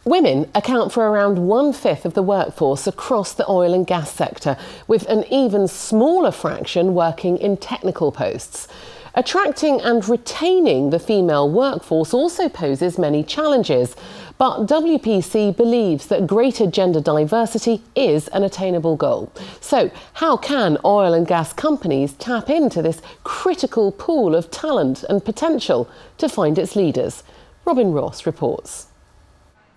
Women account for around 1/5 of the workforce across the oil and gas sector, with an even smaller fraction working in technical posts. Attracting and retaining the female workforce also poses many challenges, but WPC believes that greater gender diversity is an attainable goal. So, how can oil and gas companies tap into this critical pool of talent and potential to find its leaders? Robin Ross reports.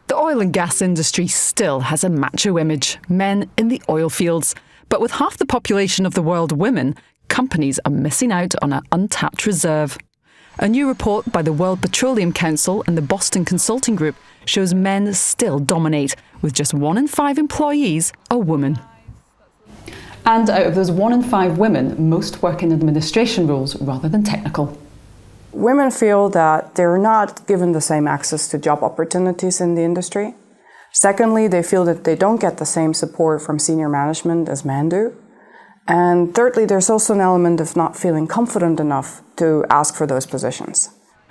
The oil and gas industry still has a macho image, men in the oil fields. But with half the population of the world women, companies are missing out on an untapped reserve. A new report by the World Petroleum Council and the Boston Consulting Group shows men still dominate, with just 1 in 5 employees a woman. And out of those 1 in 5 women, most work in administration roles rather than technical. Women feel that they're not given the same access to job opportunities in the industry. Secondly, they feel that they don't get the same support from senior management as men do. And thirdly, there's also an element of not feeling confident enough to ask for those positions.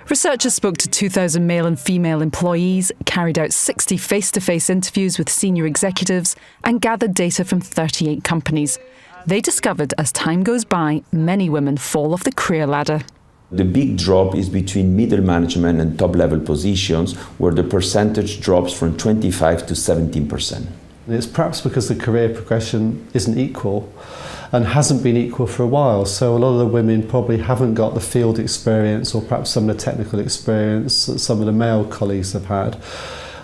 Researchers spoke to 2,000 male and female employees, carried out 60 face-to-face interviews with senior executives, and gathered data from 38 companies. They discovered as time goes by, many women fall off the career ladder. The big drop is between middle management and top-level positions, where the percentage drops from 25 to 17%. It's perhaps because the career progression isn't equal and hasn't been equal for a while. So a lot of the women probably haven't got the field experience or perhaps some of the technical experience that some of the male colleagues have had.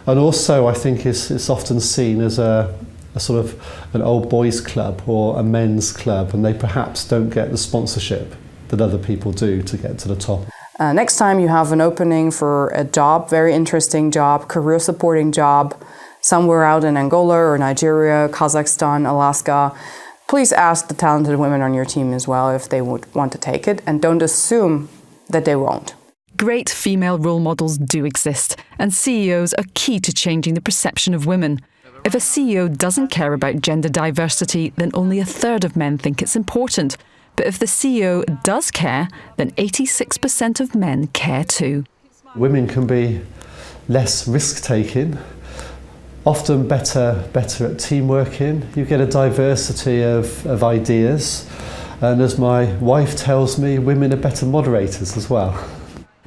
And also I think it's often seen as a sort of an old boys club or a men's club, and they perhaps don't get the sponsorship that other people do to get to the top. Next time you have an opening for a job, very interesting job, career supporting job, somewhere out in Angola or Nigeria, Kazakhstan, Alaska, please ask the talented women on your team as well if they would want to take it, and don't assume that they won't. Great female role models do exist, and CEOs are key to changing the perception of women. If a CEO doesn't care about gender diversity, then only 1/3 of men think it's important. But if the CEO does care, then 86% of men care too. Women can be less risk-taking, often better at team working. You get a diversity of ideas, and as my wife tells me, women are better moderators as well.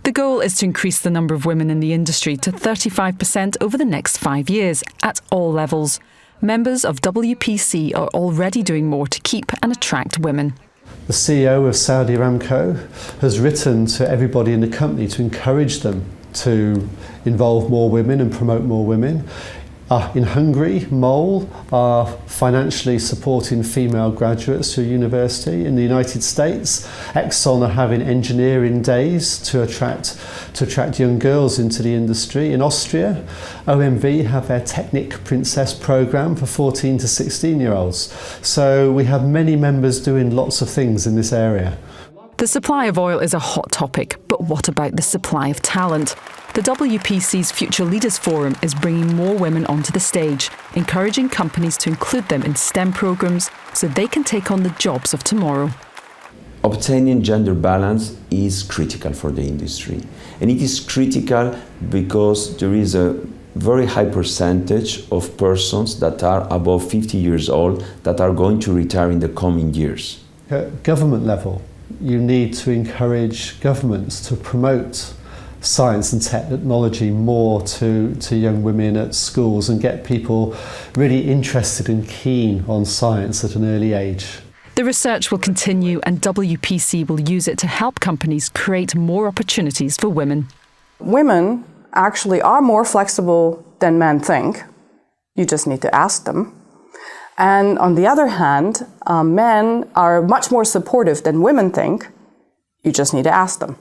The goal is to increase the number of women in the industry to 35% over the next 5 years, at all levels. Members of WPC are already doing more to keep and attract women. The CEO of Saudi Aramco has written to everybody in the company to encourage them to involve more women and promote more women. In Hungary, MOL are financially supporting female graduates through university. In the United States, Exxon are having engineering days to attract young girls into the industry. In Austria, OMV have their Technik Princess program for 14 to 16-year-olds. So we have many members doing lots of things in this area. The supply of oil is a hot topic, but what about the supply of talent? The WPC's Future Leaders Forum is bringing more women onto the stage, encouraging companies to include them in STEM programs so they can take on the jobs of tomorrow. Obtaining gender balance is critical for the industry. And it is critical because there is a very high percentage of persons that are above 50 years old that are going to retire in the coming years. At government level, you need to encourage governments to promote science and technology more to young women at schools and get people really interested and keen on science at an early age. The research will continue, and WPC will use it to help companies create more opportunities for women. Women actually are more flexible than men think. You just need to ask them. And on the other hand, men are much more supportive than women think. You just need to ask them.